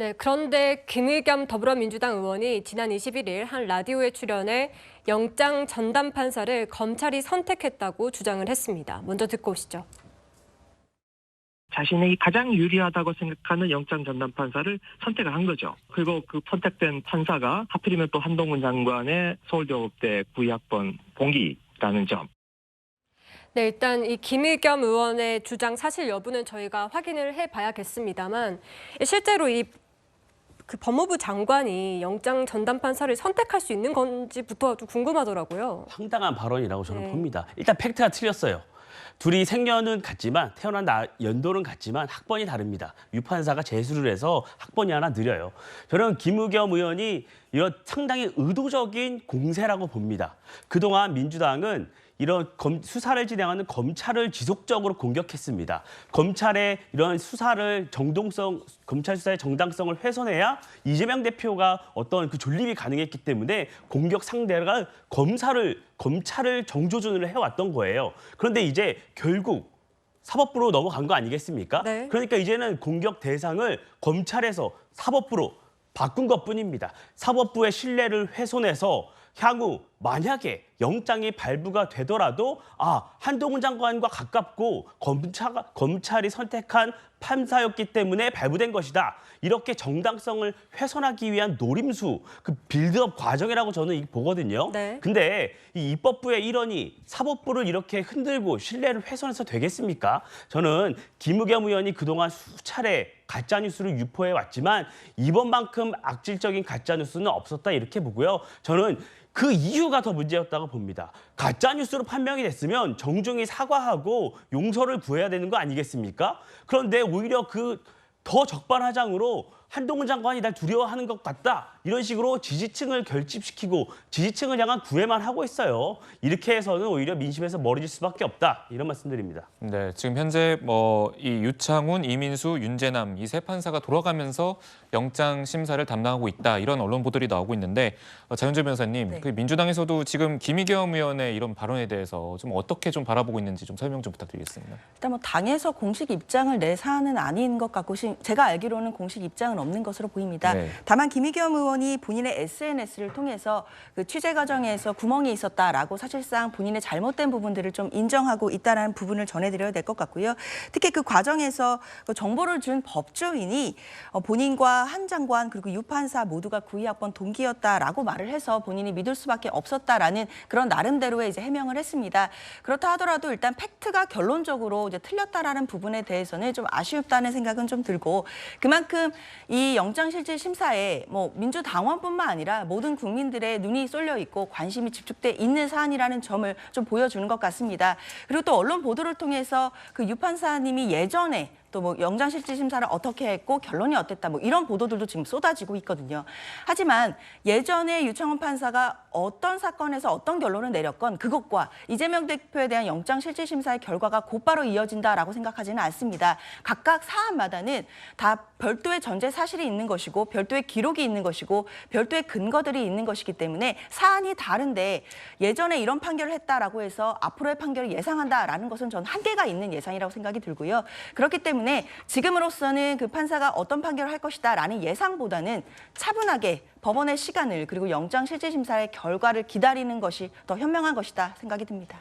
네, 그런데 김의겸 더불어민주당 의원이 지난 21일 한 라디오에 출연해 영장 전담 판사를 검찰이 선택했다고 주장을 했습니다. 먼저 듣고 오시죠. 자신이 가장 유리하다고 생각하는 영장 전담 판사를 선택을 한 거죠. 그리고 그 선택된 판사가 하필이면 또 한동훈 장관의 서울대법대 92학번 동기라는 점. 네, 일단 이 김의겸 의원의 주장 사실 여부는 저희가 확인을 해봐야겠습니다만 실제로 그 법무부 장관이 영장 전담 판사를 선택할 수 있는 건지부터 좀 궁금하더라고요. 황당한 발언이라고 저는 네. 봅니다. 일단 팩트가 틀렸어요. 둘이 생년은 같지만 태어난 연도는 같지만 학번이 다릅니다. 유 판사가 재수를 해서 학번이 하나 느려요. 저는 김의겸 의원이 이런 상당히 의도적인 공세라고 봅니다. 그동안 민주당은 이런 수사를 진행하는 검찰을 지속적으로 공격했습니다. 검찰의 이런 검찰 수사의 정당성을 훼손해야 이재명 대표가 어떤 그 존립이 가능했기 때문에 공격 상대가 검찰을 정조준을 해왔던 거예요. 그런데 이제 결국 사법부로 넘어간 거 아니겠습니까? 네. 그러니까 이제는 공격 대상을 검찰에서 사법부로 바꾼 것뿐입니다. 사법부의 신뢰를 훼손해서 향후 만약에 영장이 발부가 되더라도 한동훈 장관과 가깝고 검찰이 선택한 판사였기 때문에 발부된 것이다. 이렇게 정당성을 훼손하기 위한 노림수, 그 빌드업 과정이라고 저는 보거든요. 네. 근데 이 입법부의 일원이 사법부를 이렇게 흔들고 신뢰를 훼손해서 되겠습니까? 저는 김의겸 의원이 그동안 수차례 가짜뉴스를 유포해 왔지만 이번만큼 악질적인 가짜뉴스는 없었다 이렇게 보고요. 저는 그 이유가 더 문제였다고 봅니다. 가짜뉴스로 판명이 됐으면 정중히 사과하고 용서를 구해야 되는 거 아니겠습니까? 그런데 오히려 그 더 적반하장으로 한동훈 장관이 날 두려워하는 것 같다. 이런 식으로 지지층을 결집시키고 지지층을 향한 구애만 하고 있어요. 이렇게 해서는 오히려 민심에서 멀어질 수밖에 없다. 이런 말씀드립니다. 네, 지금 현재 이 유창훈, 이민수, 윤재남 이 세 판사가 돌아가면서 영장 심사를 담당하고 있다. 이런 언론 보도들이 나오고 있는데 장윤정 변호사님, 네. 그 민주당에서도 지금 김의겸 의원의 이런 발언에 대해서 좀 어떻게 좀 바라보고 있는지 좀 설명 좀 부탁드리겠습니다. 일단 당에서 공식 입장을 내 사안은 아닌 것 같고 제가 알기로는 공식 입장은 없는 것으로 보입니다. 네. 다만 김의겸 의원이 본인의 SNS를 통해서 그 취재 과정에서 구멍이 있었다라고 사실상 본인의 잘못된 부분들을 좀 인정하고 있다는 부분을 전해드려야 될 것 같고요. 특히 그 과정에서 그 정보를 준 법조인이 본인과 한 장관 그리고 유 판사 모두가 92학번 동기였다라고 말을 해서 본인이 믿을 수밖에 없었다라는 그런 나름대로의 이제 해명을 했습니다. 그렇다 하더라도 일단 팩트가 결론적으로 이제 틀렸다라는 부분에 대해서는 좀 아쉽다는 생각은 좀 들고 그만큼 이 영장실질심사에 민주당원뿐만 아니라 모든 국민들의 눈이 쏠려 있고 관심이 집중돼 있는 사안이라는 점을 좀 보여주는 것 같습니다. 그리고 또 언론 보도를 통해서 그 유 판사님이 예전에 또 영장실질심사를 어떻게 했고 결론이 어땠다 이런 보도들도 지금 쏟아지고 있거든요. 하지만 예전에 유창훈 판사가 어떤 사건에서 어떤 결론을 내렸건 그것과 이재명 대표에 대한 영장실질심사의 결과가 곧바로 이어진다라고 생각하지는 않습니다. 각각 사안마다는 다 별도의 전제 사실이 있는 것이고 별도의 기록이 있는 것이고 별도의 근거들이 있는 것이기 때문에 사안이 다른데 예전에 이런 판결을 했다라고 해서 앞으로의 판결을 예상한다라는 것은 저는 한계가 있는 예상이라고 생각이 들고요. 그렇기 때문에 지금으로서는 그 판사가 어떤 판결을 할 것이다라는 예상보다는 차분하게 법원의 시간을 그리고 영장실질심사의 결과를 기다리는 것이 더 현명한 것이다 생각이 듭니다.